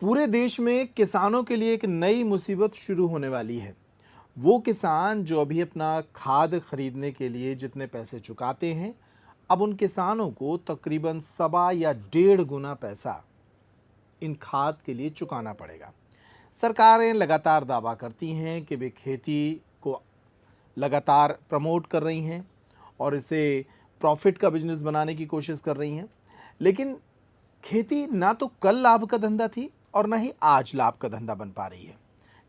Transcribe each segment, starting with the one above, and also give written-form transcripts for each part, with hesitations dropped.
पूरे देश में किसानों के लिए एक नई मुसीबत शुरू होने वाली है। वो किसान जो अभी अपना खाद खरीदने के लिए जितने पैसे चुकाते हैं, अब उन किसानों को तकरीबन सवा या 1.5 गुना पैसा इन खाद के लिए चुकाना पड़ेगा। सरकारें लगातार दावा करती हैं कि वे खेती को लगातार प्रमोट कर रही हैं और इसे प्रॉफिट का बिजनेस बनाने की कोशिश कर रही हैं, लेकिन खेती ना तो कल लाभ का धंधा थी और ना ही आज लाभ का धंधा बन पा रही है।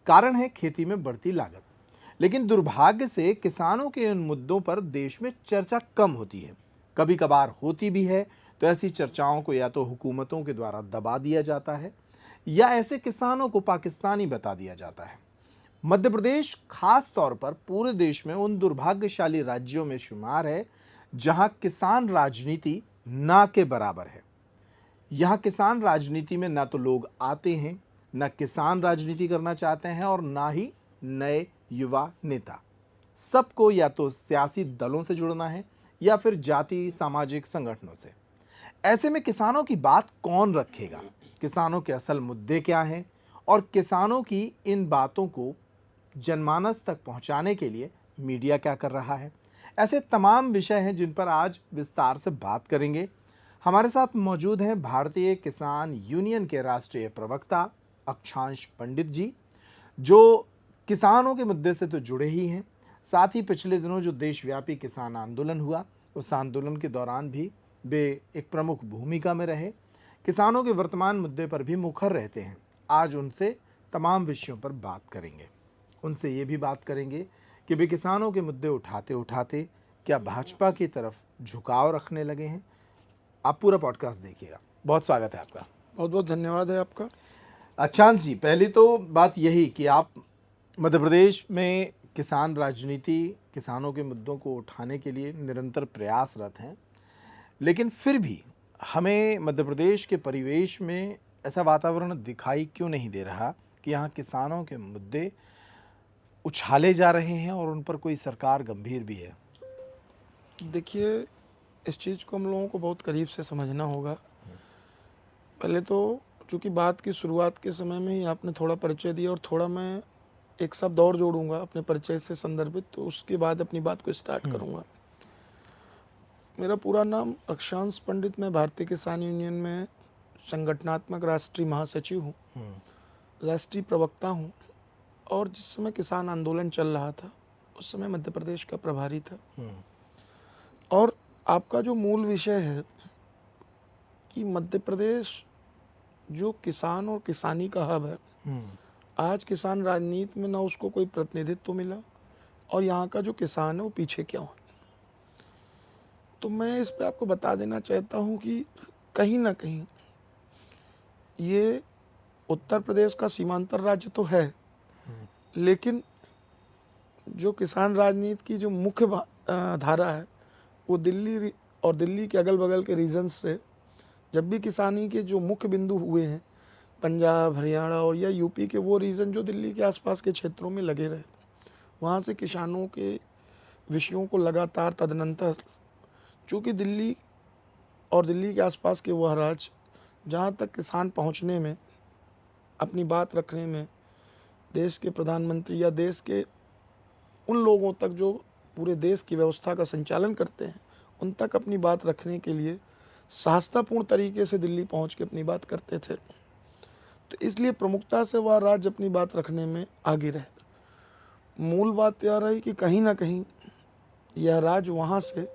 कारण है खेती में बढ़ती लागत। लेकिन दुर्भाग्य से किसानों के इन मुद्दों पर देश में चर्चा कम होती है। कभी कभार होती भी है तो ऐसी चर्चाओं को या तो हुकूमतों के द्वारा दबा दिया जाता है या ऐसे किसानों को पाकिस्तानी बता दिया जाता है। मध्य प्रदेश खास तौर पर पूरे देश में उन दुर्भाग्यशाली राज्यों में शुमार है जहां किसान राजनीति ना के बराबर है। यहाँ किसान राजनीति में ना तो लोग आते हैं, ना किसान राजनीति करना चाहते हैं और ना ही नए युवा नेता। सबको या तो सियासी दलों से जुड़ना है या फिर जाति सामाजिक संगठनों से। ऐसे में किसानों की बात कौन रखेगा? किसानों के असल मुद्दे क्या हैं और किसानों की इन बातों को जनमानस तक पहुंचाने के लिए मीडिया क्या कर रहा है? ऐसे तमाम विषय हैं जिन पर आज विस्तार से बात करेंगे। हमारे साथ मौजूद हैं भारतीय किसान यूनियन के राष्ट्रीय प्रवक्ता अक्षांश पंडित जी, जो किसानों के मुद्दे से तो जुड़े ही हैं, साथ ही पिछले दिनों जो देशव्यापी किसान आंदोलन हुआ उस आंदोलन के दौरान भी वे एक प्रमुख भूमिका में रहे। किसानों के वर्तमान मुद्दे पर भी मुखर रहते हैं। आज उनसे तमाम विषयों पर बात करेंगे। उनसे ये भी बात करेंगे कि वे किसानों के मुद्दे उठाते उठाते क्या भाजपा की तरफ झुकाव रखने लगे हैं। आप पूरा पॉडकास्ट देखिएगा। बहुत स्वागत है आपका। बहुत बहुत धन्यवाद है आपका। अक्षांश जी, पहली तो बात यही कि आप मध्य प्रदेश में किसान राजनीति, किसानों के मुद्दों को उठाने के लिए निरंतर प्रयासरत हैं, लेकिन फिर भी हमें मध्य प्रदेश के परिवेश में ऐसा वातावरण दिखाई क्यों नहीं दे रहा कि यहाँ किसानों के मुद्दे उछाले जा रहे हैं और उन पर कोई सरकार गंभीर भी है? देखिए, इस चीज़ को हम लोगों को बहुत करीब से समझना होगा। पहले तो चूँकि बात की शुरुआत के समय में ही आपने थोड़ा परिचय दिया और थोड़ा मैं एक शब्द और जोड़ूंगा अपने परिचय से संदर्भित, तो उसके बाद अपनी बात को स्टार्ट करूंगा। मेरा पूरा नाम अक्षांश पंडित, मैं भारतीय किसान यूनियन में संगठनात्मक राष्ट्रीय महासचिव हूँ, राष्ट्रीय प्रवक्ता हूँ और जिस समय किसान आंदोलन चल रहा था उस समय मध्य प्रदेश का प्रभारी था। और आपका जो मूल विषय है कि मध्य प्रदेश जो किसान और किसानी का हब है, आज किसान राजनीति में ना उसको कोई प्रतिनिधित्व मिला और यहाँ का जो किसान है वो पीछे क्यों है। तो मैं इस पे आपको बता देना चाहता हूँ कि कहीं ना कहीं ये उत्तर प्रदेश का सीमांतर राज्य तो है, लेकिन जो किसान राजनीति की जो मुख्य धारा है वो दिल्ली और दिल्ली के अगल बगल के रीजन्स से, जब भी किसानी के जो मुख्य बिंदु हुए हैं पंजाब, हरियाणा और या यूपी के वो रीजन जो दिल्ली के आसपास के क्षेत्रों में लगे रहे, वहाँ से किसानों के विषयों को लगातार तदनंतर, चूँकि दिल्ली और दिल्ली के आसपास के वह राज्य जहाँ तक किसान पहुँचने में, अपनी बात रखने में, देश के प्रधानमंत्री या देश के उन लोगों तक जो पूरे देश की व्यवस्था का संचालन करते हैं, उन तक अपनी बात रखने के लिए साहसतापूर्ण तरीके से दिल्ली पहुंच के अपनी बात करते थे। तो इसलिए प्रमुखता से वह राज्य अपनी बात रखने में आगे रहे। मूल बात यह रही कि कहीं ना कहीं यह राज्य वहाँ से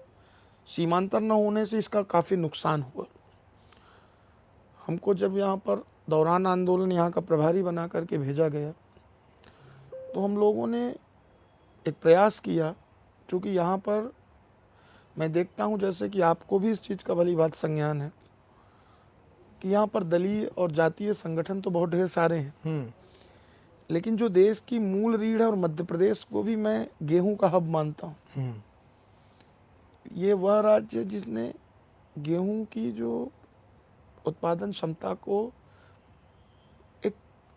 सीमांतर न होने से इसका काफ़ी नुकसान हुआ। हमको जब यहाँ पर दौरान आंदोलन यहाँ का प्रभारी बना करके भेजा गया तो हम लोगों ने एक प्रयास किया, चूँकि यहाँ पर मैं देखता हूँ, जैसे कि आपको भी इस चीज़ का भली बात संज्ञान है कि यहाँ पर दलीय और जातीय संगठन तो बहुत ढेर सारे हैं, लेकिन जो देश की मूल रीढ़ है और मध्य प्रदेश को भी मैं गेहूं का हब मानता हूँ। ये वह राज्य जिसने गेहूं की जो उत्पादन क्षमता को एक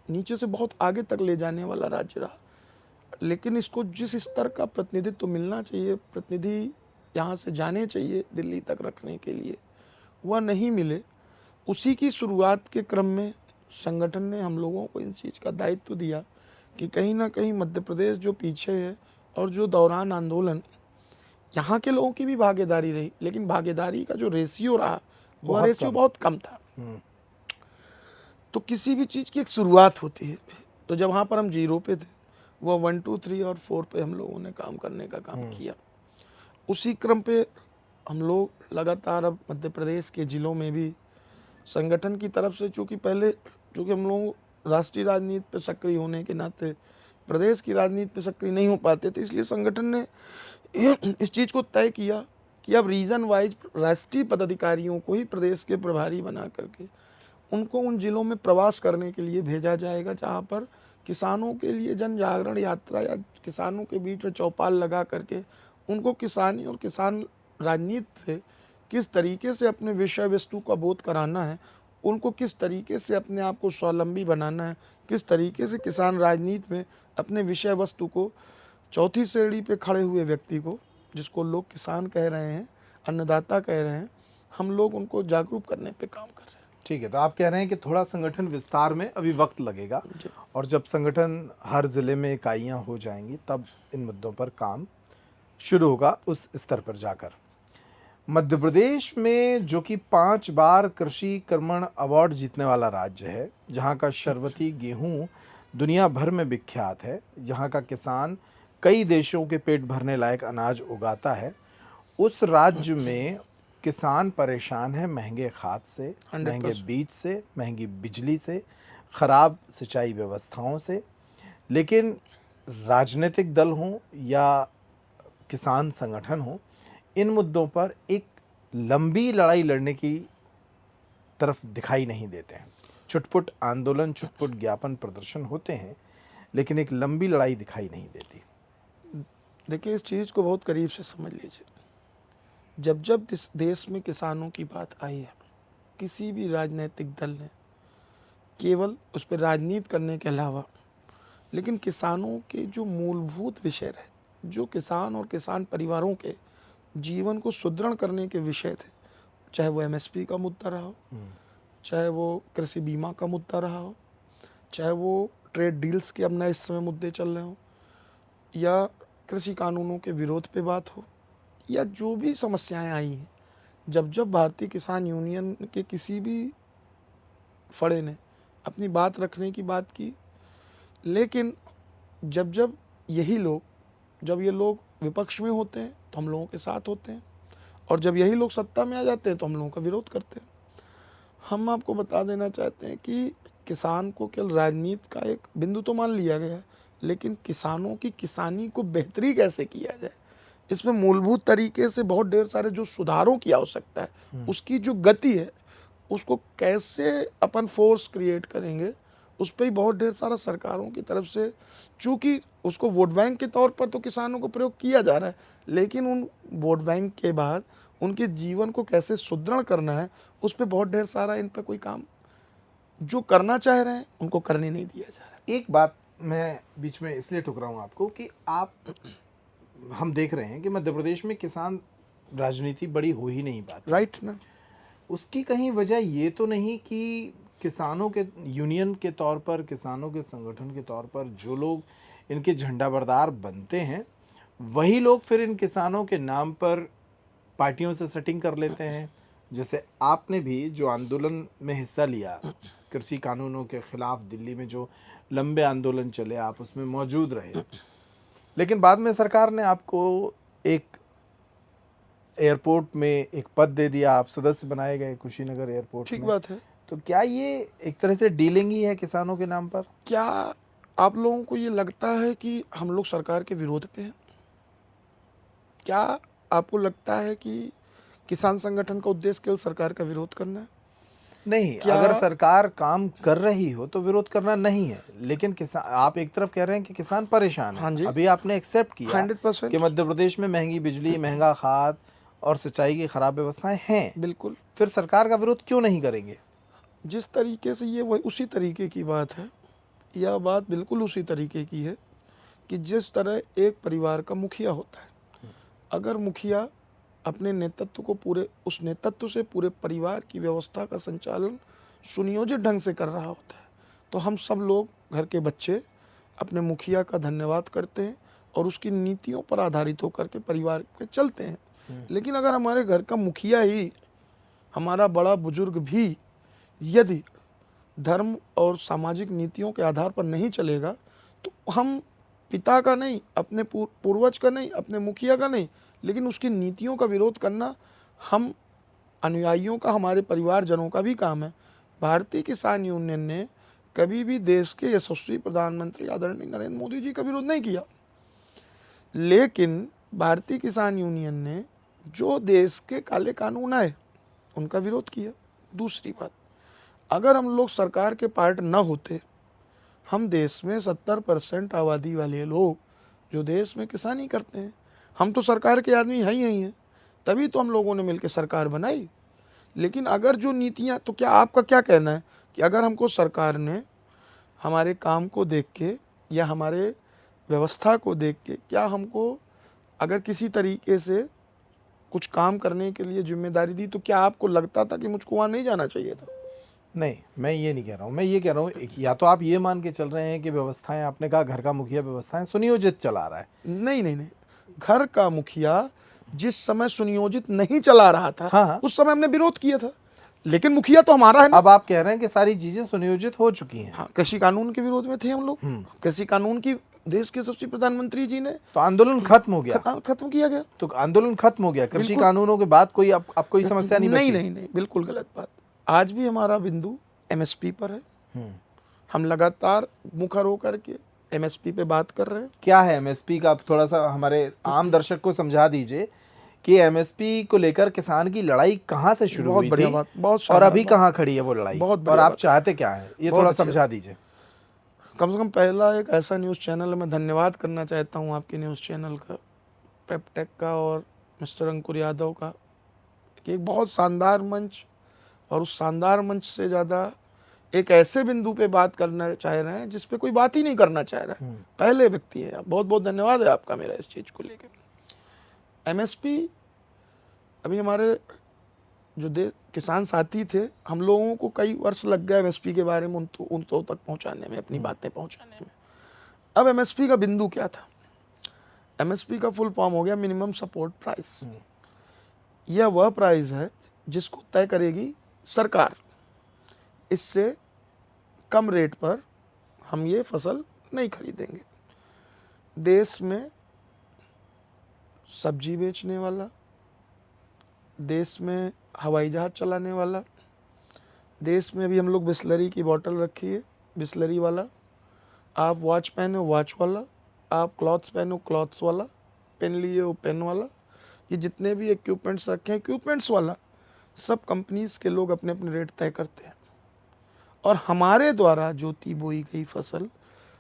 नीचे से बहुत आगे तक ले जाने वाला राज्य रहा, लेकिन इसको जिस स्तर का प्रतिनिधित्व मिलना चाहिए, प्रतिनिधि यहाँ से जाने चाहिए दिल्ली तक रखने के लिए, वह नहीं मिले। उसी की शुरुआत के क्रम में संगठन ने हम लोगों को इन चीज़ का दायित्व दिया कि कहीं ना कहीं मध्य प्रदेश जो पीछे है, और जो दौरान आंदोलन यहाँ के लोगों की भी भागीदारी रही, लेकिन भागीदारी का जो रेशियो रहा वह बहुत रेशियो कम। बहुत कम था। हम्म, तो किसी भी चीज़ की एक शुरुआत होती है। तो जब वहाँ पर हम जीरो पे थे, वह 1 2 3 और 4 पे हम लोगों ने काम करने का काम किया। उसी क्रम पे हम लोग लगातार अब मध्य प्रदेश के ज़िलों में भी संगठन की तरफ से, चूँकि हम लोग राष्ट्रीय राजनीति पे सक्रिय होने के नाते प्रदेश की राजनीति पे सक्रिय नहीं हो पाते थे, इसलिए संगठन ने इस चीज़ को तय किया कि अब रीजन वाइज राष्ट्रीय पदाधिकारियों को ही प्रदेश के प्रभारी बना करके उनको उन जिलों में प्रवास करने के लिए भेजा जाएगा, जहाँ पर किसानों के लिए जन जागरण यात्रा या किसानों के बीच में चौपाल लगा करके उनको किसानी और किसान राजनीति से किस तरीके से अपने विषय वस्तु का बोध कराना है, उनको किस तरीके से अपने आप को स्वावलंबी बनाना है, किस तरीके से किसान राजनीति में अपने विषय वस्तु को, चौथी श्रेणी पे खड़े हुए व्यक्ति को, जिसको लोग किसान कह रहे हैं, अन्नदाता कह रहे हैं, हम लोग उनको जागरूक करने पे काम कर रहे हैं। ठीक है, तो आप कह रहे हैं कि थोड़ा संगठन विस्तार में अभी वक्त लगेगा, और जब संगठन हर जिले में इकाइयां हो जाएंगी तब इन मुद्दों पर काम शुरू होगा उस स्तर पर जाकर। मध्य प्रदेश में जो कि 5 बार कृषि कर्मण अवार्ड जीतने वाला राज्य है, जहां का शरबती गेहूं दुनिया भर में विख्यात है, जहां का किसान कई देशों के पेट भरने लायक अनाज उगाता है, उस राज्य में किसान परेशान है महंगे खाद से, 100% महंगे बीज से, महंगी बिजली से, खराब सिंचाई व्यवस्थाओं से। लेकिन राजनीतिक दल हों या किसान संगठन हों, इन मुद्दों पर एक लंबी लड़ाई लड़ने की तरफ दिखाई नहीं देते हैं। छुटपुट आंदोलन, छुटपुट ज्ञापन प्रदर्शन होते हैं, लेकिन एक लंबी लड़ाई दिखाई नहीं देती। देखिए, इस चीज़ को बहुत करीब से समझ लीजिए। जब जब इस देश में किसानों की बात आई है, किसी भी राजनीतिक दल ने केवल उस पर राजनीति करने के अलावा, लेकिन किसानों के जो मूलभूत विषय रहे, जो किसान और किसान परिवारों के जीवन को सुदृढ़ करने के विषय थे, चाहे वो एमएसपी का मुद्दा रहा हो, चाहे वो कृषि बीमा का मुद्दा रहा हो, चाहे वो ट्रेड डील्स के अब नए इस समय मुद्दे चल रहे हों, या कृषि कानूनों के विरोध पे बात हो, या जो भी समस्याएं आई हैं, जब जब भारतीय किसान यूनियन के किसी भी फड़े ने अपनी बात रखने की बात की, लेकिन जब जब यही लोग, जब ये लोग विपक्ष में होते हैं तो हम लोगों के साथ होते हैं, और जब यही लोग सत्ता में आ जाते हैं तो हम लोगों का विरोध करते हैं। हम आपको बता देना चाहते हैं कि किसान को केवल राजनीति का एक बिंदु तो मान लिया गया है, लेकिन किसानों की किसानी को बेहतरी कैसे किया जाए, इसमें मूलभूत तरीके से बहुत ढेर सारे जो सुधारों की आवश्यकता है, उसकी जो गति है, उसको कैसे अपन फोर्स क्रिएट करेंगे, उस पर ही बहुत ढेर सारा सरकारों की तरफ से, चूँकि उसको वोट बैंक के तौर पर तो किसानों को प्रयोग किया जा रहा है, लेकिन उन वोट बैंक के बाद उनके जीवन को कैसे सुदृढ़ करना है, उस पर बहुत ढेर सारा इन पर कोई काम जो करना चाह रहे हैं उनको करने नहीं दिया जा रहा है। एक बात मैं बीच में इसलिए टुक रहा हूँ आपको कि हम देख रहे हैं कि मध्य प्रदेश में किसान राजनीति बड़ी हो ही नहीं पाती, राइट ना? उसकी कहीं वजह ये तो नहीं कि किसानों के यूनियन के तौर पर, किसानों के संगठन के तौर पर जो लोग इनके झंडा बरदार बनते हैं, वही लोग फिर इन किसानों के नाम पर पार्टियों से सेटिंग कर लेते हैं। जैसे आपने भी जो आंदोलन में हिस्सा लिया, कृषि कानूनों के खिलाफ दिल्ली में जो लंबे आंदोलन चले, आप उसमें मौजूद रहे, लेकिन बाद में सरकार ने आपको एक एयरपोर्ट में एक पद दे दिया, आप सदस्य बनाए गए कुशीनगर एयरपोर्ट ठीक में। बात है। तो क्या ये एक तरह से डीलिंग ही है किसानों के नाम पर? क्या आप लोगों को ये लगता है कि हम लोग सरकार के विरोध पे हैं? क्या आपको लगता है कि किसान संगठन का उद्देश्य केवल सरकार का विरोध करना है? नहीं, क्या अगर सरकार काम कर रही हो तो विरोध करना नहीं है, लेकिन किसान, आप एक तरफ कह रहे हैं कि किसान परेशान है। हाँ जी। अभी आपने एक्सेप्ट किया 100% कि मध्य प्रदेश में महंगी बिजली, महंगा खाद और सिंचाई की खराब व्यवस्थाएं हैं, बिल्कुल। फिर सरकार का विरोध क्यों नहीं करेंगे? जिस तरीके से ये वही उसी तरीके की बात है, यह बात बिल्कुल उसी तरीके की है कि जिस तरह एक परिवार का मुखिया होता है, अगर मुखिया अपने नेतृत्व को उस नेतृत्व से पूरे परिवार की व्यवस्था का संचालन सुनियोजित ढंग से कर रहा होता है, तो हम सब लोग घर के बच्चे अपने मुखिया का धन्यवाद करते हैं और उसकी नीतियों पर आधारित होकर के परिवार पे चलते हैं। लेकिन अगर हमारे घर का मुखिया ही, हमारा बड़ा बुजुर्ग भी यदि धर्म और सामाजिक नीतियों के आधार पर नहीं चलेगा, तो हम पिता का नहीं, अपने पूर्वज का नहीं, अपने मुखिया का नहीं, लेकिन उसकी नीतियों का विरोध करना हम अनुयायियों का, हमारे परिवारजनों का भी काम है। भारतीय किसान यूनियन ने कभी भी देश के यशस्वी प्रधानमंत्री आदरणीय नरेंद्र मोदी जी का विरोध नहीं किया, लेकिन भारतीय किसान यूनियन ने जो देश के काले कानून आए उनका विरोध किया। दूसरी बात, अगर हम लोग सरकार के पार्ट न होते, हम देश में 70% आबादी वाले लोग जो देश में किसानी करते हैं, हम तो सरकार के आदमी हैं ही हैं, तभी तो हम लोगों ने मिलकर सरकार बनाई। लेकिन अगर जो नीतियां, तो क्या आपका क्या कहना है कि अगर हमको सरकार ने हमारे काम को देख के या हमारे व्यवस्था को देख के, क्या हमको अगर किसी तरीके से कुछ काम करने के लिए जिम्मेदारी दी, तो क्या आपको लगता था कि मुझको वहाँ नहीं जाना चाहिए था? नहीं, मैं ये नहीं कह रहा हूँ। मैं ये कह रहा हूँ, या तो आप ये मान के चल रहे हैं कि व्यवस्थाएं, आपने कहा घर का मुखिया व्यवस्थाएं सुनियोजित चला रहा है। नहीं नहीं नहीं, घर का मुखिया जिस समय सुनियोजित नहीं चला रहा था, हाँ। उस समय हमने विरोध किया था, लेकिन मुखिया तो हमारा है ना। अब आप कह रहे हैं कि सारी चीजें सुनियोजित हो चुकी हैं। हाँ, कृषि कानून के विरोध में थे हम लोग। कृषि कानून की देश के यशस्वी प्रधानमंत्री जी ने तो आंदोलन खत्म हो गया, खत्म किया गया। तो आंदोलन खत्म हो गया, कृषि कानूनों के बाद कोई अब कोई समस्या नहीं बची। नहीं नहीं, बिल्कुल गलत बात। आज भी हमारा बिंदु एमएसपी पर है। हम लगातार मुखर होकर के एमएसपी पे बात कर रहे हैं। क्या है एमएसपी का, आप थोड़ा सा हमारे आम दर्शक को समझा दीजिए कि एमएसपी को लेकर किसान की लड़ाई कहाँ से शुरू हुई थी, और अभी कहाँ खड़ी है वो लड़ाई, और आप चाहते क्या है, ये थोड़ा समझा दीजिए। कम से कम पहला एक ऐसा न्यूज़ चैनल, मैं धन्यवाद करना चाहता हूँ आपके न्यूज़ चैनल का, पेपटेक का और मिस्टर अंकुर यादव का, कि एक बहुत शानदार मंच, और उस शानदार मंच से ज़्यादा एक ऐसे बिंदु पे बात करना चाह रहे हैं जिस पे कोई बात ही नहीं करना चाह रहा है। पहले व्यक्ति है आप, बहुत बहुत धन्यवाद है आपका मेरा इस चीज़ को लेकर। एमएसपी, अभी हमारे जो किसान साथी थे, हम लोगों को कई वर्ष लग गए एमएसपी के बारे में उन तक पहुंचाने में, अपनी बातें पहुंचाने में। अब एमएसपी का बिंदु क्या था? एमएसपी का फुल फॉर्म हो गया मिनिमम सपोर्ट प्राइस। यह वह प्राइस है जिसको तय करेगी सरकार। इससे कम रेट पर हम ये फसल नहीं खरीदेंगे। देश में सब्जी बेचने वाला, देश में हवाई जहाज चलाने वाला, देश में भी हम लोग बिस्लरी की बोतल रखी है, बिस्लरी वाला, आप वॉच पहने हो वॉच वाला, आप क्लॉथ्स पहनो क्लॉथ्स वाला, पेन लिए हो पेन वाला, ये जितने भी इक्विपमेंट्स रखे हैं इक्विपमेंट्स वाला, सब कंपनीज के लोग अपने अपने रेट तय करते हैं। और हमारे द्वारा जोती बोई गई फसल,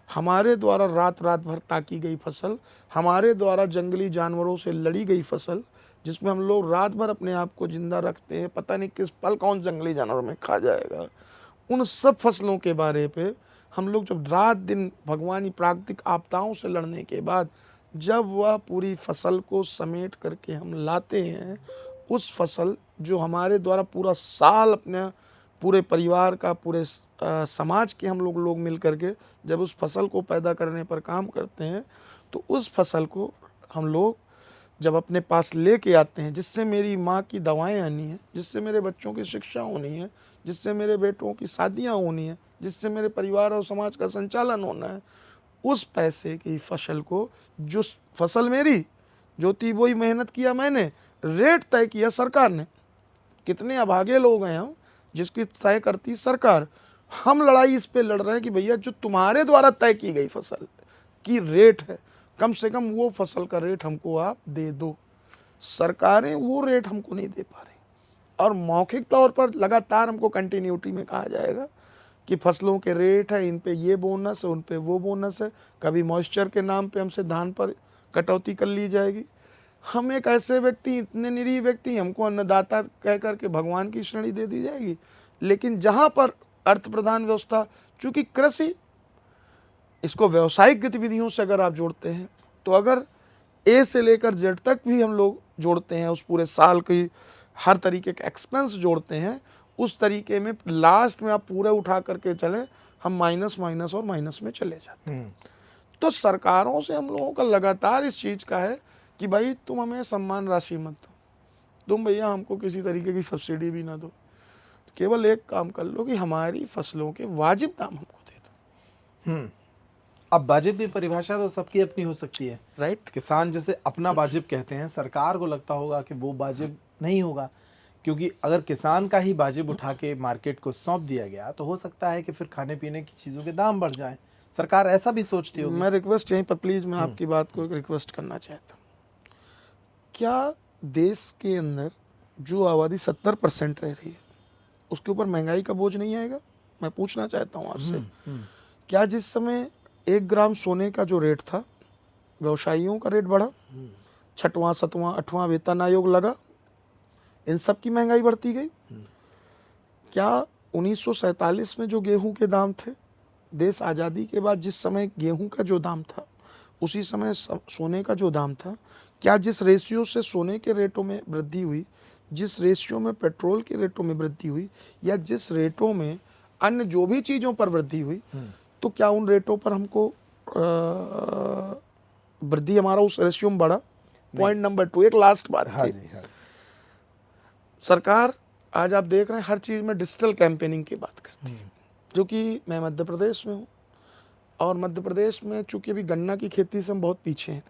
हमारे द्वारा रात रात भर ताकी गई फसल, हमारे द्वारा जंगली जानवरों से लड़ी गई फसल, जिसमें हम लोग रात भर अपने आप को जिंदा रखते हैं, पता नहीं किस पल कौन जंगली जानवर में खा जाएगा, उन सब फसलों के बारे पे हम लोग जब रात दिन भगवानी प्राकृतिक आपदाओं से लड़ने के बाद जब वह पूरी फसल को समेट करके हम लाते हैं, उस फसल जो हमारे द्वारा पूरा साल अपने पूरे परिवार का, पूरे समाज के हम लोग मिल करके जब उस फसल को पैदा करने पर काम करते हैं, तो उस फसल को हम लोग जब अपने पास लेके आते हैं, जिससे मेरी माँ की दवाएं आनी है, जिससे मेरे बच्चों की शिक्षा होनी है, जिससे मेरे बेटों की शादियाँ होनी है, जिससे मेरे परिवार और समाज का संचालन होना है, उस पैसे की फसल को, जो फसल मेरी जोती बोई मेहनत किया मैंने, रेट तय किया सरकार ने। कितने अभागे लोग हैं हम जिसकी तय करती सरकार। हम लड़ाई इस पे लड़ रहे हैं कि भैया जो तुम्हारे द्वारा तय की गई फसल की रेट है, कम से कम वो फसल का रेट हमको आप दे दो। सरकारें वो रेट हमको नहीं दे पा रही, और मौखिक तौर पर लगातार हमको कंटिन्यूटी में कहा जाएगा कि फसलों के रेट है, इन पे ये बोनस है, उन पे वो बोनस है, कभी मॉइस्चर के नाम पे हमसे धान पर कटौती कर ली जाएगी। हम एक ऐसे व्यक्ति, इतने निरीह व्यक्ति, हमको अन्नदाता कह करके भगवान की श्रेणी दे दी जाएगी। लेकिन जहाँ पर अर्थ प्रधान व्यवस्था, चूँकि कृषि, इसको व्यावसायिक गतिविधियों से अगर आप जोड़ते हैं, तो अगर ए से लेकर जेड तक भी हम लोग जोड़ते हैं, उस पूरे साल की हर तरीके के एक्सपेंस जोड़ते हैं, उस तरीके में लास्ट में आप पूरे उठा करके चलें, हम माइनस माइनस और माइनस में चले जाते हैं। तो सरकारों से हम लोगों का लगातार इस चीज़ का है कि भाई तुम हमें सम्मान राशि मत दो, तुम भैया हमको किसी तरीके की सब्सिडी भी ना दो, केवल एक काम कर लो कि हमारी फसलों के वाजिब दाम हमको दे दो। अब वाजिब की परिभाषा तो सबकी अपनी हो सकती है, राइट। किसान जैसे अपना वाजिब कहते हैं, सरकार को लगता होगा कि वो वाजिब नहीं होगा, क्योंकि अगर किसान का ही वाजिब उठा के मार्केट को सौंप दिया गया तो हो सकता है कि फिर खाने पीने की चीज़ों के दाम बढ़ जाएं। सरकार ऐसा भी सोचती होगी। मैं रिक्वेस्ट यहीं पर प्लीज़ मैं आपकी बात को एक रिक्वेस्ट करना चाहता हूँ। क्या देश के अंदर जो आबादी 70% रह रही है उसके ऊपर महंगाई का बोझ नहीं आएगा? मैं पूछना चाहता हूँ आपसे, क्या जिस समय 1 ग्राम सोने का जो रेट था, व्यवसायियों का रेट बढ़ा, 6वां 7वां 8वां वेतन आयोग लगा, इन सब की महंगाई बढ़ती गई? क्या 1947 में जो गेहूं के दाम थे, देश आज़ादी के बाद जिस समय गेहूं का जो दाम था उसी समय सोने का जो दाम था, क्या जिस रेशियो से सोने के रेटों में वृद्धि हुई, जिस रेशियो में पेट्रोल के रेटों में वृद्धि हुई, या जिस रेटों में अन्य जो भी चीज़ों पर वृद्धि हुई, तो क्या उन रेटों पर हमको वृद्धि हमारा उस रेशियो में बढ़ा? पॉइंट नंबर 2, एक लास्ट बात थी। सरकार आज आप देख रहे हैं हर चीज़ में डिजिटल कैंपेनिंग की बात करती है, जो कि मैं मध्य प्रदेश में हूँ और मध्य प्रदेश में चूँकि अभी गन्ना की खेती से हम बहुत पीछे हैं,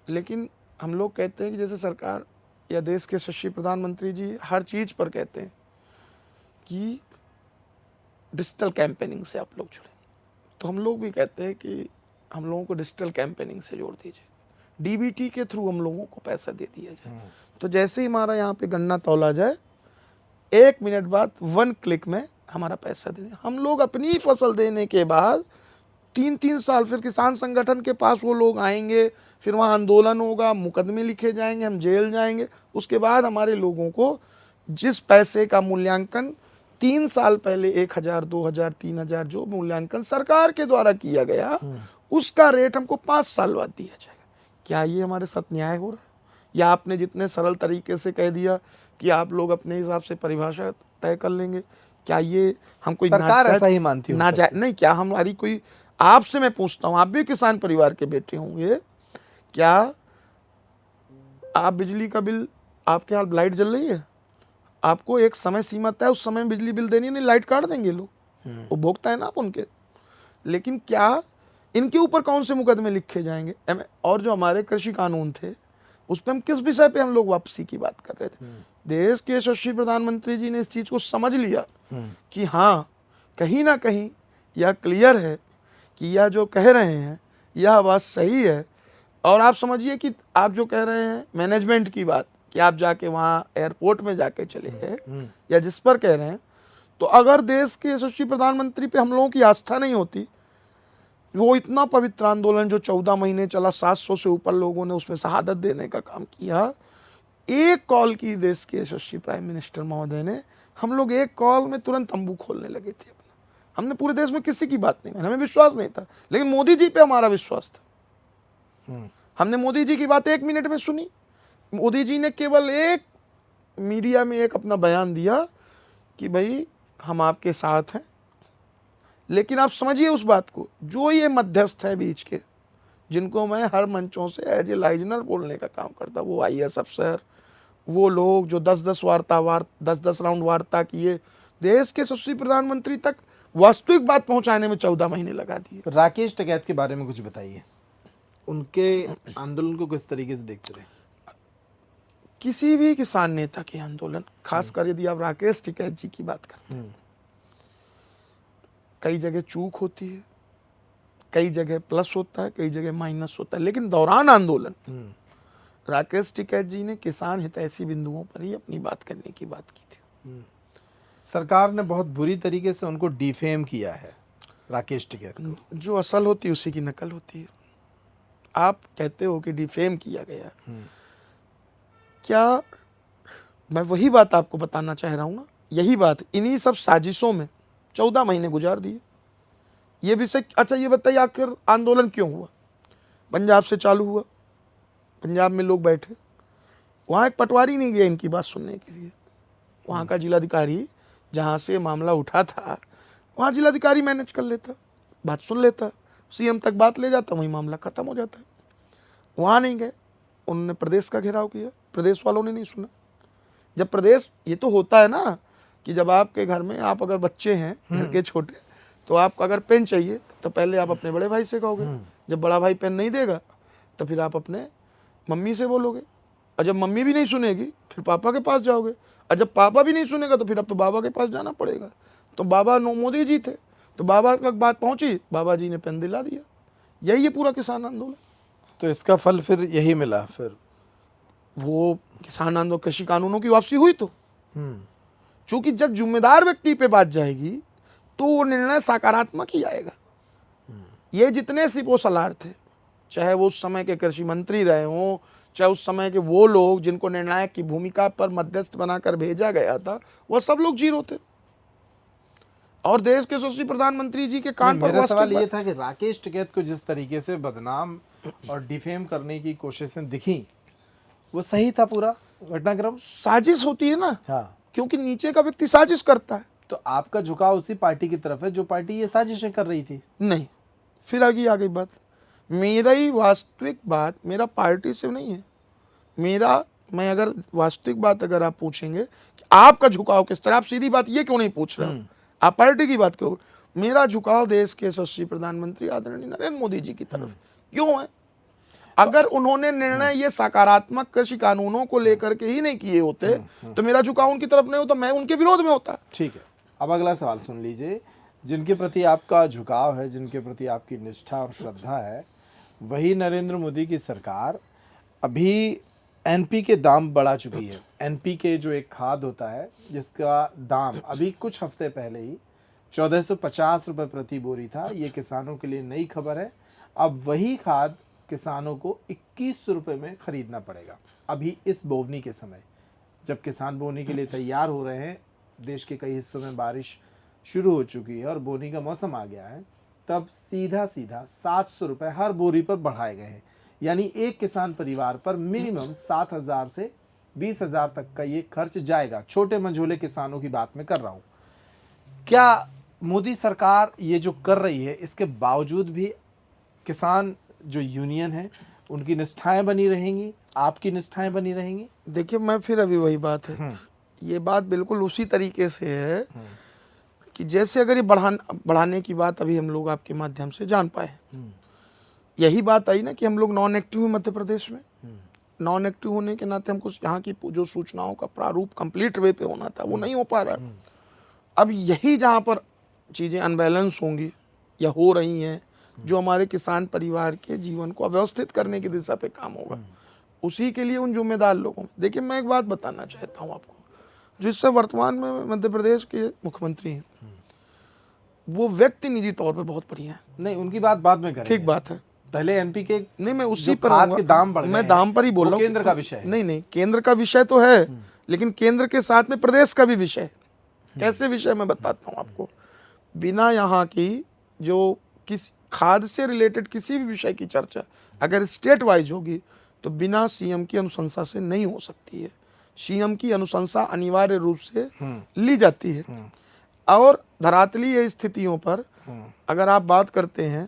लेकिन हम लोग कहते हैं कि जैसे सरकार या देश के यशस्वी प्रधानमंत्री जी हर चीज़ पर कहते हैं कि डिजिटल कैंपेनिंग से आप लोग जुड़े, तो हम लोग भी कहते हैं कि हम लोगों को डिजिटल कैंपेनिंग से जोड़ दीजिए, डीबीटी के थ्रू हम लोगों को पैसा दे दिया जाए। तो जैसे ही हमारा यहाँ पे गन्ना तौला जाए, 1 मिनट बाद 1 क्लिक में हमारा पैसा दे दें। हम लोग अपनी फसल देने के बाद 3-3 साल फिर किसान संगठन के पास वो लोग आएंगे, फिर वहाँ आंदोलन होगा, मुकदमे लिखे जाएंगे, हम जेल जाएंगे। उसके बाद हमारे लोगों को जिस पैसे का मूल्यांकन 3 साल पहले 1000, 2000, 3000 जो मूल्यांकन सरकार के द्वारा किया गया, उसका रेट हमको 5 साल बाद दिया जाएगा। क्या ये हमारे साथ न्याय हो रहा है? या आपने जितने सरल तरीके से कह दिया कि आप लोग अपने हिसाब से परिभाषा तय कर लेंगे, क्या ये हम कोई सरकार ऐसा ही मानती हो नहीं? क्या हमारी कोई, आपसे मैं पूछता हूँ, आप भी किसान परिवार के बेटे होंगे, क्या आप बिजली का बिल, आपके यहाँ लाइट जल रही है, आपको एक समय सीमा तय, उस समय बिजली बिल देनी नहीं, लाइट काट देंगे लोग, उपभोक्ता है ना आप उनके। लेकिन क्या इनके ऊपर कौन से मुकदमे लिखे जाएंगे? और जो हमारे कृषि कानून थे उस पर हम किस विषय पे हम लोग वापसी की बात कर रहे थे? देश के यशस्वी प्रधानमंत्री जी ने इस चीज को समझ लिया कि हाँ, कहीं ना कहीं यह क्लियर है कि यह जो कह रहे हैं यह बात सही है। और आप समझिए कि आप जो कह रहे हैं मैनेजमेंट की बात, कि आप जाके वहाँ एयरपोर्ट में जाके चले गए या जिस पर कह रहे हैं, तो अगर देश के यशस्वी प्रधानमंत्री पे हम लोगों की आस्था नहीं होती, वो इतना पवित्र आंदोलन जो 14 महीने चला, 700 से ऊपर लोगों ने उसमें शहादत देने का काम किया, एक कॉल की देश के यशस्वी प्राइम मिनिस्टर महोदय ने, हम लोग एक कॉल में तुरंत तंबू खोलने लगे थे अपना। हमने पूरे देश में किसी की बात नहीं मानी, हमें विश्वास नहीं था, लेकिन मोदी जी पे हमारा विश्वास था। हमने मोदी जी की बात 1 मिनट में सुनी। मोदी जी ने केवल एक मीडिया में एक अपना बयान दिया कि भाई हम आपके साथ हैं, लेकिन आप समझिए उस बात को, जो ये मध्यस्थ है बीच के, जिनको मैं हर मंचों से एज ए लाइजनर बोलने का काम करता, वो IAS अफसर, वो लोग जो 10-10 राउंड वार्ता किए, देश के यशस्वी प्रधानमंत्री तक वास्तविक बात पहुंचाने में 14 महीने लगा दिए। राकेश टिकैत के बारे में कुछ बताइए, उनके आंदोलन को किस तरीके से देखते रहे? किसी भी किसान नेता के आंदोलन, खासकर यदि आप राकेश टिकैत जी की बात करते हैं, कई जगह चूक होती है, कई जगह प्लस होता है, कई जगह माइनस होता है, लेकिन दौरान आंदोलन राकेश टिकैत जी ने किसान हितैषी बिंदुओं पर ही अपनी बात करने की बात की थी। सरकार ने बहुत बुरी तरीके से उनको डिफेम किया है, राकेश टिकैत को। जो असल होती है उसी की नकल होती है। आप कहते हो कि डिफेम किया गया, क्या मैं वही बात आपको बताना चाह रहा हूँ ना, यही बात, इन्हीं सब साजिशों में 14 महीने गुजार दिए। ये विषय, अच्छा ये बताइए आखिर आंदोलन क्यों हुआ? पंजाब से चालू हुआ, पंजाब में लोग बैठे, वहाँ एक पटवारी नहीं गया इनकी बात सुनने के लिए, वहाँ का जिलाधिकारी जहाँ से मामला उठा था वहाँ जिलाधिकारी मैनेज कर लेता, बात सुन लेता, सीएम तक बात ले जाता, वहीं मामला खत्म हो जाता है। वहाँ नहीं गए, उन्होंने प्रदेश का घेराव किया, प्रदेश वालों ने नहीं सुना। जब प्रदेश, ये तो होता है ना कि जब आपके घर में आप अगर बच्चे हैं घर के छोटे, तो आपको अगर पेन चाहिए तो पहले आप अपने बड़े भाई से कहोगे, जब बड़ा भाई पेन नहीं देगा तो फिर आप अपने मम्मी से बोलोगे, और जब मम्मी भी नहीं सुनेगी फिर पापा के पास जाओगे, और जब पापा भी नहीं सुनेगा तो फिर अब तो बाबा के पास जाना पड़ेगा। तो बाबा मोदी जी थे, तो बाबा तक बात पहुंची, बाबा जी ने पेन दिला दिया। यही है पूरा किसान आंदोलन। तो इसका फल फिर यही मिला। फिर वो किसान आंदोलन, कृषि कानूनों की वापसी हुई। तो चूंकि जब जिम्मेदार व्यक्ति पे बात जाएगी तो वो निर्णय सकारात्मक ही आएगा। ये जितने सिपो सलार थे, चाहे वो उस समय के कृषि मंत्री रहे हों, चाहे उस समय के वो लोग जिनको निर्णायक की भूमिका पर मध्यस्थ बनाकर भेजा गया था, वह सब लोग जीरो थे। और देश के यशस्वी प्रधानमंत्री जी के कान पर मेरा सवाल ये था कि राकेश टिकैत को जिस तरीके से बदनाम और डिफेम करने की कोशिशें दिखी, वो सही था पूरा घटनाक्रम? साजिश होती है ना, हाँ, क्योंकि नीचे का व्यक्ति साजिश करता है। तो आपका झुकाव उसी पार्टी की तरफ है जो पार्टी ये साजिशें कर रही थी? नहीं, फिर आगे आ गई बात। मेरा ही वास्तविक बात मेरा पार्टी से नहीं है। मैं अगर वास्तविक बात अगर आप पूछेंगे कि आपका झुकाव किस तरह, आप सीधी बात ये क्यों नहीं पूछ रहे हो, आप पार्टी की बात क्यों? मेरा झुकाव देश के यशस्वी प्रधानमंत्री आदरणीय नरेंद्र मोदी जी की तरफ क्यों है? अगर उन्होंने निर्णय ये सकारात्मक कृषि कानूनों को लेकर के ही नहीं किए होते तो मेरा झुकाव उनकी तरफ नहीं होता, मैं उनके विरोध में होता। ठीक है, अब अगला सवाल सुन लीजिए। जिनके प्रति आपका झुकाव है, जिनके प्रति आपकी निष्ठा और श्रद्धा है, वही नरेंद्र मोदी की सरकार अभी एनपीके दाम बढ़ा चुकी है। एनपीके जो एक खाद होता है जिसका दाम अभी कुछ हफ्ते पहले ही 1450 रुपये प्रति बोरी था। ये किसानों के लिए नई खबर है। अब वही खाद किसानों को 2100 रुपये में खरीदना पड़ेगा। अभी इस बोवनी के समय जब किसान बोनी के लिए तैयार हो रहे हैं, देश के कई हिस्सों में बारिश शुरू हो चुकी है और बोनी का मौसम आ गया है, तब सीधा 700 रुपये हर बोरी पर बढ़ाए गए हैं। यानी एक किसान परिवार पर मिनिमम 7,000 से 20,000 तक का ये खर्च जाएगा। छोटे मंझोले किसानों की बात मैं कर रहा हूँ। क्या मोदी सरकार ये जो कर रही है, इसके बावजूद भी किसान जो यूनियन है उनकी निष्ठाएं बनी रहेंगी, आपकी निष्ठाएं बनी रहेंगी? देखिए, मैं फिर अभी वही बात है, ये बात बिल्कुल उसी तरीके से है कि जैसे अगर ये बढ़ाने की बात अभी हम लोग आपके माध्यम से जान पाए, यही बात आई ना कि हम लोग नॉन एक्टिव हैं मध्य प्रदेश में। नॉन एक्टिव होने के नाते हमको यहाँ की जो सूचनाओं का प्रारूप कंप्लीट वे पे होना था वो नहीं हो पा रहा। अब यही जहाँ पर चीज़ें अनबैलेंस होंगी या हो रही हैं, जो हमारे किसान परिवार के जीवन को अव्यवस्थित करने की दिशा पे काम होगा, उसी के लिए उन जिम्मेदार लोगों, देखिए मैं एक बात बताना चाहता हूँ आपको, जिससे वर्तमान में मध्य प्रदेश के मुख्यमंत्री हैं, वो व्यक्ति निजी तौर पे बहुत बढ़िया है। नहीं, उनकी बात बाद में करेंगे। ठीक बात है, पहले एनपीके नहीं, मैं उसी पर खाद के दाम बढ़ गए, मैं दाम पर ही बोल रहा हूँ। केंद्र का विषय है। नहीं, केंद्र का विषय तो है, लेकिन केंद्र के साथ में प्रदेश का भी विषय है। कैसे विषय मैं बताता हूँ आपको। बिना यहाँ की जो किसी खाद से रिलेटेड किसी भी विषय की चर्चा अगर स्टेट वाइज होगी तो बिना सीएम की अनुशंसा से नहीं हो सकती है। सीएम की अनुशंसा अनिवार्य रूप से ली जाती है। और धरातलीय स्थितियों पर अगर आप बात करते हैं,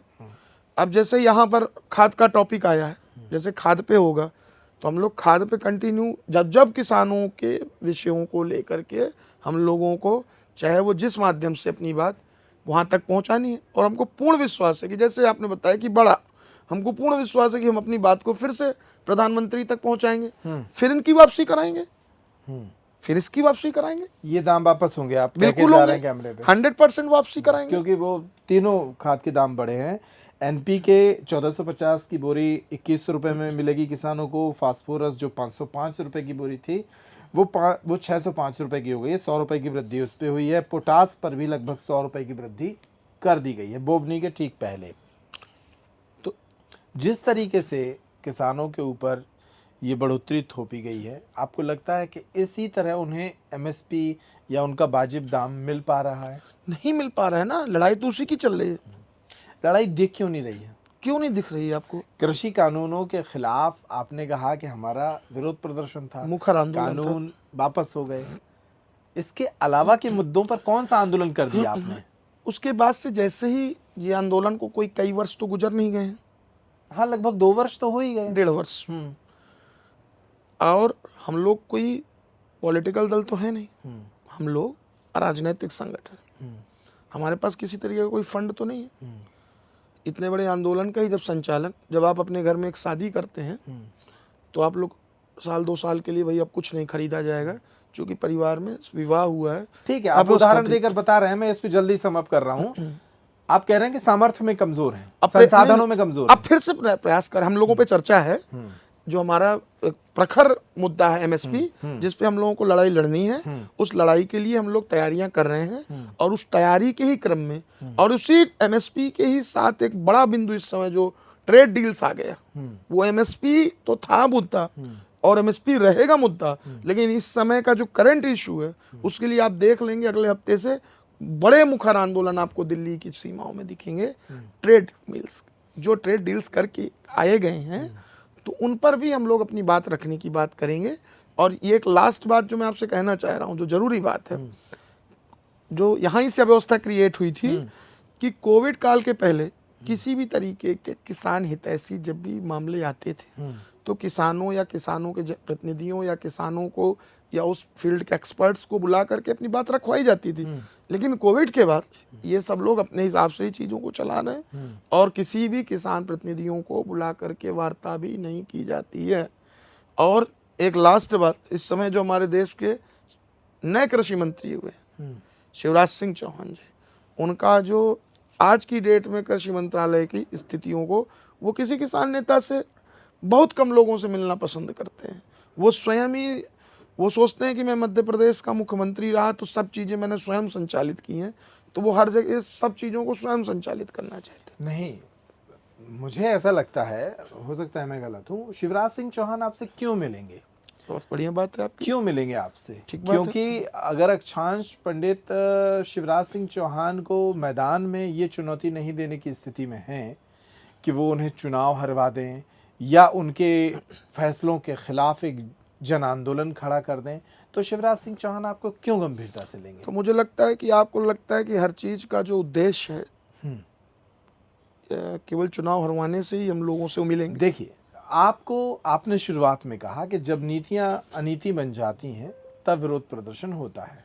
अब जैसे यहाँ पर खाद का टॉपिक आया है, जैसे खाद पे होगा तो हम लोग खाद पे कंटिन्यू जब किसानों के विषयों को लेकर के हम लोगों को, चाहे वो जिस माध्यम से अपनी बात वहाँ तक पहुँचानी है। और हमको पूर्ण विश्वास है कि जैसे आपने बताया कि बड़ा, हमको पूर्ण विश्वास है कि हम अपनी बात को फिर से प्रधानमंत्री तक पहुँचाएंगे, फिर इनकी वापसी कराएंगे, फिर इसकी वापसी कराएंगे। ये दाम वापस होंगे, आप बिल्कुल जा रहे हैं कैमरे पे? 100% वापसी कराएंगे, क्योंकि वो तीनों खाद के दाम बढ़े हैं। एनपीके 1450 की बोरी 2100 रुपये में मिलेगी किसानों को। फास्फोरस जो 505 रुपये की बोरी थी वो 605 रुपये की हो गई है। 100 रुपये की वृद्धि उस पर हुई है। पोटास पर भी लगभग 100 रुपये की वृद्धि कर दी गई है बोवनी के ठीक पहले। तो जिस तरीके से किसानों के ऊपर ये बढ़ोतरी थोपी गई है, आपको लगता है कि इसी तरह उन्हें एमएसपी या उनका वाजिब दाम मिल पा रहा है? नहीं मिल पा रहा है ना, लड़ाई तो उसी की चल रही है। लड़ाई दिख क्यों नहीं रही है? क्यों नहीं दिख रही है आपको? कृषि कानूनों के खिलाफ आपने कहा कि हमारा विरोध प्रदर्शन था, मुखर आंदोलन कानून था। वापस हो गए। इसके अलावा के मुद्दों पर कौन सा आंदोलन कर दिया आपने? उसके बाद से जैसे ही ये आंदोलन को कोई कई वर्ष तो गुजर नहीं गए हैं, हाँ लगभग 2 वर्ष तो हो ही गए। 1.5 वर्ष, और हम लोग कोई पॉलिटिकल दल तो है नहीं, हम लोग राजनीतिक संगठन, हमारे पास किसी तरीके का कोई फंड तो नहीं है। इतने बड़े आंदोलन का ही जब संचालन, जब आप अपने घर में एक शादी करते हैं तो आप लोग साल 2 साल के लिए भाई अब कुछ नहीं खरीदा जाएगा, क्योंकि परिवार में विवाह हुआ है। ठीक है, आप उदाहरण देकर बता रहे हैं, मैं इसको जल्दी सम अप कर रहा हूँ। आप कह रहे हैं कि सामर्थ्य में कमजोर हैं, संसाधनों में कमजोर अब फिर से प्रयास कर, हम लोगों पे चर्चा है, जो हमारा प्रखर मुद्दा है एमएसपी, जिस पे हम लोगों को लड़ाई लड़नी है, उस लड़ाई के लिए हम लोग तैयारियां कर रहे हैं। और उस तैयारी के ही क्रम में और उसी एमएसपी के ही साथ एक बड़ा बिंदु इस समय जो ट्रेड डील्स आ गया, वो एमएसपी तो था मुद्दा और एमएसपी रहेगा मुद्दा, लेकिन इस समय का जो करंट इशू है उसके लिए आप देख लेंगे अगले हफ्ते से बड़े मुखर आंदोलन आपको दिल्ली की सीमाओं में दिखेंगे। ट्रेड मिल्स जो ट्रेड डील्स करके आए गए हैं, तो उन पर भी हम लोग अपनी बात रखने की बात करेंगे। और ये एक लास्ट बात जो मैं आपसे कहना चाह रहा हूँ, जो जरूरी बात है, जो यहाँ ही से अव्यवस्था क्रिएट हुई थी कि कोविड काल के पहले किसी भी तरीके के किसान हितैषी जब भी मामले आते थे तो किसानों या किसानों के प्रतिनिधियों या किसानों को या उस फील्ड के एक्सपर्ट्स को बुला करके अपनी बात रखवाई जाती थी। लेकिन कोविड के बाद ये सब लोग अपने हिसाब से ही चीज़ों को चला रहे हैं और किसी भी किसान प्रतिनिधियों को बुला करके वार्ता भी नहीं की जाती है। और एक लास्ट बात, इस समय जो हमारे देश के नए कृषि मंत्री हुए शिवराज सिंह चौहान जी, उनका जो आज की डेट में कृषि मंत्रालय की स्थितियों को, वो किसी किसान नेता से बहुत कम लोगों से मिलना पसंद करते हैं। वो स्वयं ही वो सोचते हैं कि मैं मध्य प्रदेश का मुख्यमंत्री रहा तो सब चीज़ें मैंने स्वयं संचालित की हैं, तो वो हर जगह सब चीज़ों को स्वयं संचालित करना चाहते हैं। नहीं, मुझे ऐसा लगता है, हो सकता है मैं गलत हूँ, शिवराज सिंह चौहान आपसे क्यों मिलेंगे? बहुत बढ़िया बात है आपकी। क्यों मिलेंगे आपसे? क्योंकि अगर अक्षांश पंडित शिवराज सिंह चौहान को मैदान में ये चुनौती नहीं देने की स्थिति में हैं कि वो उन्हें चुनाव हरवा दें या उनके फैसलों के खिलाफ एक जन आंदोलन खड़ा कर दें, तो शिवराज सिंह चौहान आपको क्यों गंभीरता से लेंगे? तो मुझे लगता है कि आपको लगता है कि हर चीज़ का जो उद्देश्य है केवल चुनाव हरवाने से ही हम लोगों से मिलेंगे। देखिए, आपने शुरुआत में कहा कि जब नीतियां अनीति बन जाती हैं तब विरोध प्रदर्शन होता है।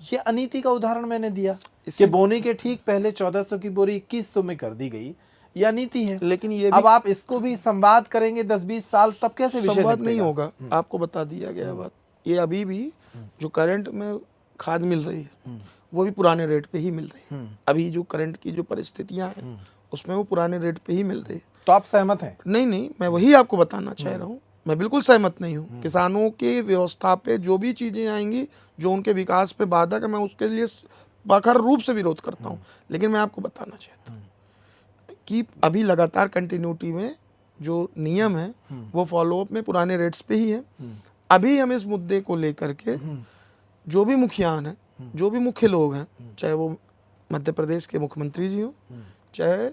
ये अनीति का उदाहरण मैंने दिया कि बोने के ठीक पहले 1400 की बोरी 2100 में कर दी गई, ये अनीति है। लेकिन ये अब आप इसको भी संवाद करेंगे 10-20 साल, तब कैसे विषय संवाद नहीं होगा? आपको बता दिया गया बात। ये अभी भी जो करंट में खाद मिल रही है वो भी पुराने रेट पे ही मिल रही है। अभी जो करंट की जो परिस्थितियां हैं उसमें वो पुराने रेट पे ही मिल रही है। तो आप सहमत हैं? नहीं, मैं वही आपको बताना चाह रहा हूँ, मैं बिल्कुल सहमत नहीं हूँ। किसानों की व्यवस्था पे जो भी चीज़ें आएंगी जो उनके विकास पे बाधक है, मैं उसके लिए प्रखर रूप से विरोध करता हूँ। लेकिन मैं आपको बताना चाहता हूँ कि अभी लगातार कंटिन्यूटी में जो नियम है वो फॉलोअप में पुराने रेट्स पे ही है। अभी हम इस मुद्दे को लेकर के जो भी मुखियान हैं, जो भी मुख्य लोग हैं, चाहे वो मध्य प्रदेश के मुख्यमंत्री जी हो, चाहे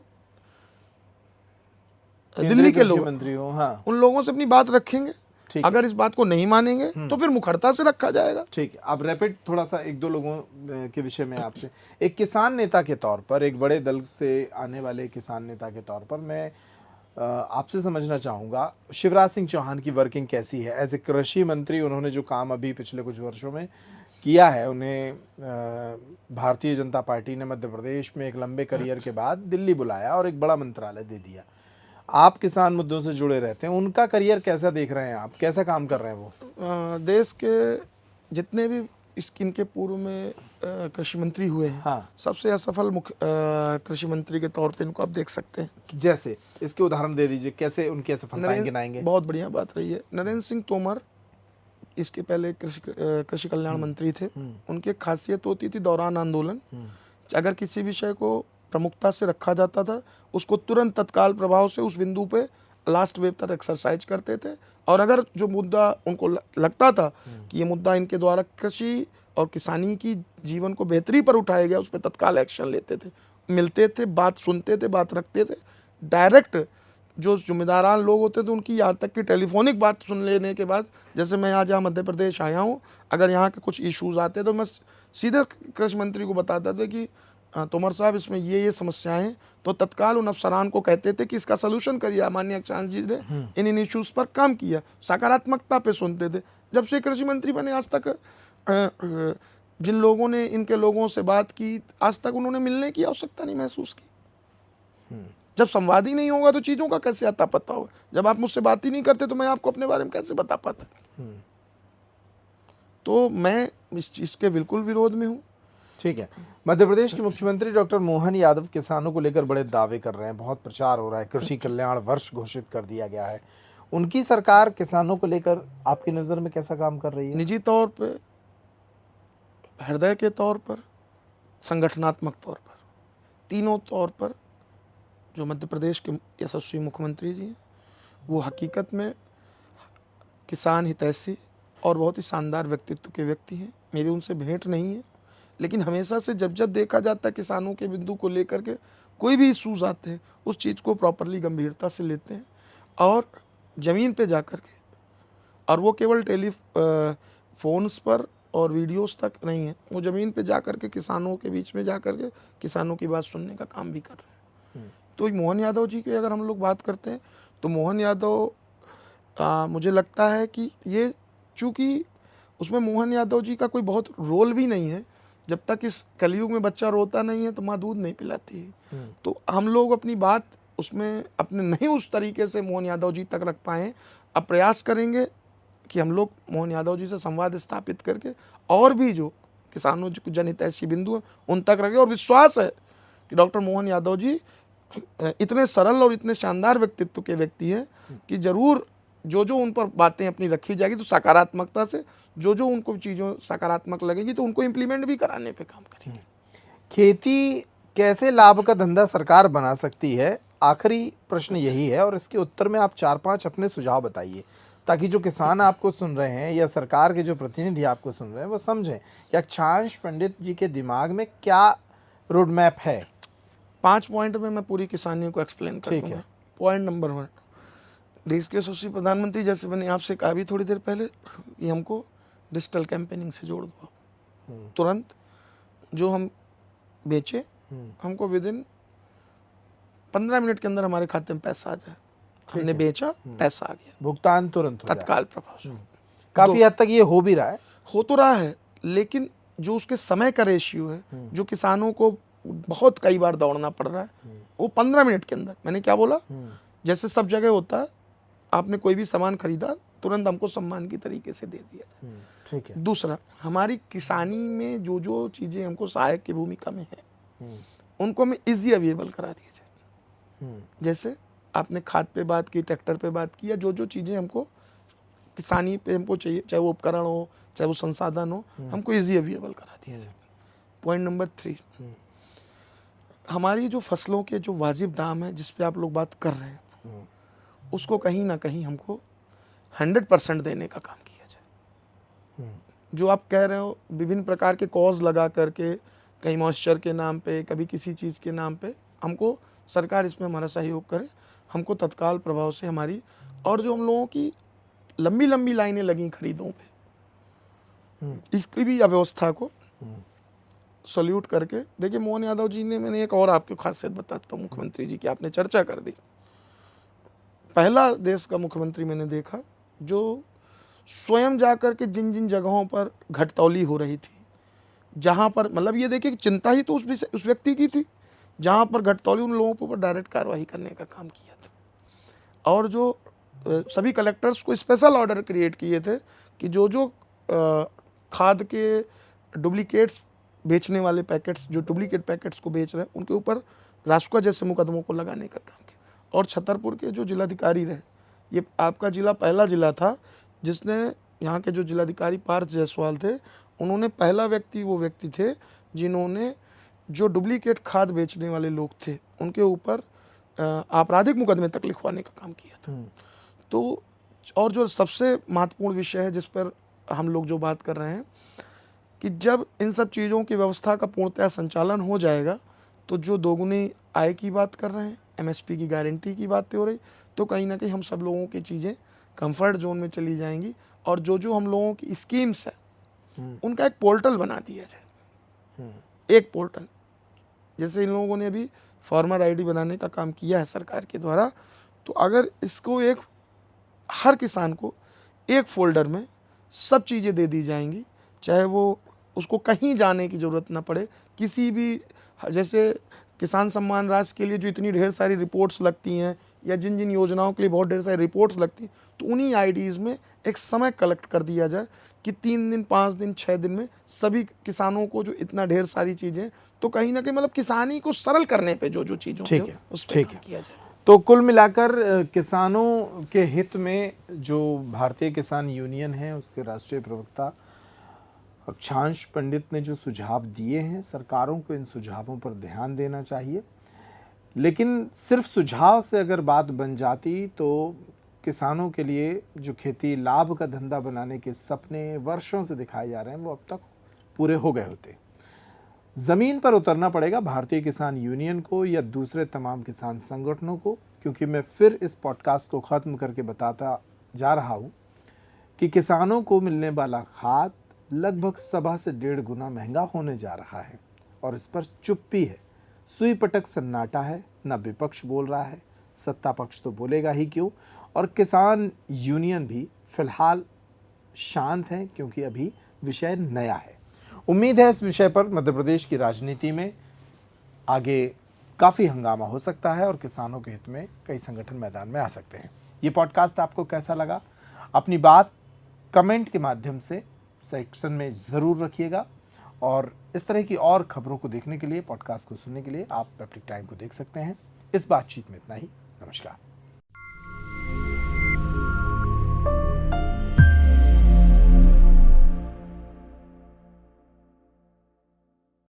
दिल्ली के लोग मंत्री हो, हाँ, उन लोगों से अपनी बात रखेंगे। अगर इस बात को नहीं मानेंगे तो फिर मुखरता से रखा जाएगा। ठीक है, अब रैपिड थोड़ा सा 1-2 लोगों के विषय में आपसे, एक किसान नेता के तौर पर, एक बड़े दल से आने वाले किसान नेता के तौर पर मैं आपसे समझना चाहूँगा शिवराज सिंह चौहान की वर्किंग कैसी है एज ए कृषि मंत्री। उन्होंने जो काम अभी पिछले कुछ वर्षों में किया है, उन्हें भारतीय जनता पार्टी ने मध्य प्रदेश में एक लंबे करियर के बाद दिल्ली बुलाया और एक बड़ा मंत्रालय दे दिया। आप किसान मुद्दों से जुड़े रहते हैं, उनका करियर कैसा देख रहे हैं आप, कैसा काम कर रहे हैं वो? देश के जितने भी इनके पूर्व में कृषि मंत्री हुए हैं, हाँ, सबसे असफल मुख्य कृषि मंत्री के तौर पे इनको आप देख सकते हैं। जैसे इसके उदाहरण दे दीजिए, कैसे उनकी असफलताएं गिनाएंगे? बहुत बढ़िया बात रही है। नरेंद्र सिंह तोमर इसके पहले कृषि कल्याण मंत्री थे। उनकी एक खासियत होती थी दौरान आंदोलन, अगर किसी विषय को प्रमुखता से रखा जाता था उसको तुरंत तत्काल प्रभाव से उस बिंदु पे लास्ट वेव तक एक्सरसाइज करते थे। और अगर जो मुद्दा उनको लगता था कि ये मुद्दा इनके द्वारा कृषि और किसानी की जीवन को बेहतरी पर उठाया गया, उस पर तत्काल एक्शन लेते थे, मिलते थे, बात सुनते थे, बात रखते थे। डायरेक्ट जो जिम्मेदारान लोग होते थे उनकी यहाँ तक कि टेलीफोनिक बात सुन लेने के बाद, जैसे मैं आज यहाँ मध्य प्रदेश आया हूँ, अगर यहाँ के कुछ इश्यूज आते तो मैं सीधे कृषि मंत्री को बताता था कि तोमर साहब इसमें ये समस्याएं हैं, तो तत्काल उन अफसरान को कहते थे कि इसका सलूशन करिए। माननीय अक्षांश जी ने इन इश्यूज पर काम किया, सकारात्मकता पे सुनते थे। जब से कृषि मंत्री बने आज तक जिन लोगों ने इनके लोगों से बात की, आज तक उन्होंने मिलने की आवश्यकता नहीं महसूस की। जब संवाद ही नहीं होगा तो चीज़ों का कैसे आता पता होगा? जब आप मुझसे बात ही नहीं करते तो मैं आपको अपने बारे में कैसे बता पाता? तो मैं इस चीज़ के बिल्कुल विरोध में हूँ। ठीक है। मध्य प्रदेश के मुख्यमंत्री डॉक्टर मोहन यादव किसानों को लेकर बड़े दावे कर रहे हैं, बहुत प्रचार हो रहा है, कृषि कल्याण वर्ष घोषित कर दिया गया है। उनकी सरकार किसानों को लेकर आपकी नज़र में कैसा काम कर रही है? निजी तौर पे, हृदय के तौर पर, संगठनात्मक तौर पर, तीनों तौर पर जो मध्य प्रदेश के यशस्वी मुख्यमंत्री जी हैं, वो हकीकत में किसान हितैषी और बहुत ही शानदार व्यक्तित्व के व्यक्ति हैं। मेरी उनसे भेंट नहीं है, लेकिन हमेशा से जब जब देखा जाता है किसानों के बिंदु को लेकर के कोई भी इश्यूज आते हैं, उस चीज़ को प्रॉपरली गंभीरता से लेते हैं और ज़मीन पे जा कर के, और वो केवल फोन्स पर और वीडियोस तक नहीं है, वो ज़मीन पे जा कर के किसानों के बीच में जा कर के किसानों की बात सुनने का काम भी कर रहे हैं। तो मोहन यादव जी की अगर हम लोग बात करते हैं तो मोहन यादव मुझे लगता है कि ये, चूँकि उसमें मोहन यादव जी का कोई बहुत रोल भी नहीं है। जब तक इस कलयुग में बच्चा रोता नहीं है तो माँ दूध नहीं पिलाती है। तो हम लोग अपनी बात उसमें अपने नहीं उस तरीके से मोहन यादव जी तक रख पाएँ। अब प्रयास करेंगे कि हम लोग मोहन यादव जी से संवाद स्थापित करके और भी जो किसानों जो जनहितैषी बिंदु हैं उन तक रखें, और विश्वास है कि डॉक्टर मोहन यादव जी इतने सरल और इतने शानदार व्यक्तित्व के व्यक्ति हैं कि जरूर जो जो उन पर बातें अपनी रखी जाएगी तो सकारात्मकता से जो जो उनको चीज़ों सकारात्मक लगेगी तो उनको इम्प्लीमेंट भी कराने पे काम करेंगे। खेती कैसे लाभ का धंधा सरकार बना सकती है, आखिरी प्रश्न यही है, और इसके उत्तर में आप 4-5 अपने सुझाव बताइए ताकि जो किसान आपको सुन रहे हैं या सरकार के जो प्रतिनिधि आपको सुन रहे हैं वो समझें कि अक्षांश पंडित जी के दिमाग में क्या रोड मैप है। 5 पॉइंट में मैं पूरी किसानी को एक्सप्लेन कर दूंगा। पॉइंट नंबर 1, देश के यशस्वी प्रधानमंत्री, जैसे मैंने आपसे कहा भी थोड़ी देर पहले, कि हमको डिजिटल कैंपेनिंग से जोड़ दो। तुरंत जो हम बेचे हमको विदिन 15 मिनट के अंदर हमारे खाते में पैसा आ जाए। हमने बेचा, पैसा आ गया, भुगतान तुरंत हो तत्काल प्रभाव से। काफी हद तक ये हो भी रहा है, हो तो रहा है, लेकिन जो उसके समय का रेशियो है, जो किसानों को बहुत कई बार दौड़ना पड़ रहा है, वो 15 मिनट के अंदर, मैंने क्या बोला, जैसे सब जगह होता है, आपने कोई भी सामान खरीदा तुरंत हमको सम्मान की तरीके से दे दिया। ठीक है। दूसरा, हमारी किसानी में जो जो चीज़ें हमको सहायक की भूमिका में है उनको हमें इजी अवेलेबल करा दिया जाए। जैसे आपने खाद पे बात की, ट्रैक्टर पे बात की, या जो जो चीज़ें हमको किसानी पे हमको चाहिए, चाहे वो उपकरण हो चाहे वो संसाधन हो, हमको इजी अवेलेबल करा दिया जाए। पॉइंट नंबर 3, हमारी जो फसलों के जो वाजिब दाम है जिस पे आप लोग बात कर रहे हैं, उसको कहीं ना कहीं हमको 100% देने का काम किया जाए। जो आप कह रहे हो विभिन्न प्रकार के कॉज लगा करके, कहीं मॉइस्चर के नाम पे, कभी किसी चीज़ के नाम पे, हमको सरकार इसमें हमारा सहयोग करे। हमको तत्काल प्रभाव से हमारी, और जो हम लोगों की लंबी लंबी लाइनें लगी खरीदों पे, इसकी भी अव्यवस्था को सल्यूट करके, देखिए मोहन यादव जी ने, मैंने एक और आपको खासियत बताता हूँ मुख्यमंत्री जी की, आपने चर्चा कर दी, पहला देश का मुख्यमंत्री मैंने देखा जो स्वयं जाकर के जिन जिन जगहों पर घटतौली हो रही थी, जहाँ पर, मतलब ये देखिए कि चिंता ही तो उस व्यक्ति की थी, जहाँ पर घटतौली, उन लोगों के ऊपर डायरेक्ट कार्रवाई करने का काम किया था। और जो सभी कलेक्टर्स को स्पेशल ऑर्डर क्रिएट किए थे कि जो जो खाद के डुप्लीकेट्स बेचने वाले पैकेट्स, जो डुप्लीकेट पैकेट्स को बेच रहे हैं, उनके ऊपर रासुका जैसे मुकदमों को लगाने का काम किया। और छतरपुर के जो जिलाधिकारी रहे, ये आपका जिला पहला जिला था जिसने, यहाँ के जो जिलाधिकारी पार्थ जायसवाल थे, उन्होंने पहला व्यक्ति, वो व्यक्ति थे जिन्होंने जो डुप्लीकेट खाद बेचने वाले लोग थे उनके ऊपर आपराधिक मुकदमे तक लिखवाने का काम किया था। तो और जो सबसे महत्वपूर्ण विषय है जिस पर हम लोग जो बात कर रहे हैं, कि जब इन सब चीज़ों की व्यवस्था का पूर्णतः संचालन हो जाएगा तो जो दोगुनी आय की बात कर रहे हैं, एमएसपी की गारंटी की बातें हो रही, तो कहीं ना कहीं हम सब लोगों की चीज़ें कंफर्ट जोन में चली जाएंगी। और जो जो हम लोगों की स्कीम्स है उनका एक पोर्टल बना दिया जाए, एक पोर्टल जैसे इन लोगों ने अभी फार्मर आईडी बनाने का काम किया है सरकार के द्वारा, तो अगर इसको एक हर किसान को एक फ़ोल्डर में सब चीज़ें दे दी जाएंगी, चाहे वो उसको कहीं जाने की ज़रूरत ना पड़े, किसी भी, जैसे किसान सम्मान राशि के लिए जो इतनी ढेर सारी रिपोर्ट्स लगती हैं या जिन जिन योजनाओं के लिए बहुत ढेर सारी रिपोर्ट्स लगती हैं, तो उन्हीं आईडीज़ में एक समय कलेक्ट कर दिया जाए कि 3 दिन 5 दिन 6 दिन में सभी किसानों को जो इतना ढेर सारी चीज़ें, तो कहीं ना कहीं मतलब किसानी को सरल करने पे जो जो चीज़ों ठीक है, उस पर ठीक काम है। किया जाए। तो कुल मिलाकर किसानों के हित में जो भारतीय किसान यूनियन है उसके राष्ट्रीय प्रवक्ता अक्षांश पंडित ने जो सुझाव दिए हैं, सरकारों को इन सुझावों पर ध्यान देना चाहिए। लेकिन सिर्फ सुझाव से अगर बात बन जाती तो किसानों के लिए जो खेती लाभ का धंधा बनाने के सपने वर्षों से दिखाए जा रहे हैं वो अब तक पूरे हो गए होते। ज़मीन पर उतरना पड़ेगा भारतीय किसान यूनियन को या दूसरे तमाम किसान संगठनों को, क्योंकि मैं फिर इस पॉडकास्ट को ख़त्म करके बताता जा रहा हूँ कि किसानों को मिलने वाला खाद लगभग 1.25 से 1.5 गुना महंगा होने जा रहा है और इस पर चुप्पी है, सुई पटक सन्नाटा है, न विपक्ष बोल रहा है, सत्ता पक्ष तो बोलेगा ही क्यों, और किसान यूनियन भी फिलहाल शांत हैं क्योंकि अभी विषय नया है। उम्मीद है इस विषय पर मध्य प्रदेश की राजनीति में आगे काफ़ी हंगामा हो सकता है और किसानों के हित में कई संगठन मैदान में आ सकते हैं। ये पॉडकास्ट आपको कैसा लगा? अपनी बात कमेंट के माध्यम से सेक्शन में ज़रूर रखिएगा और इस तरह की और खबरों को देखने के लिए, पॉडकास्ट को सुनने के लिए आप पैप्टिक टाइम को देख सकते हैं। इस बातचीत में इतना ही। नमस्कार।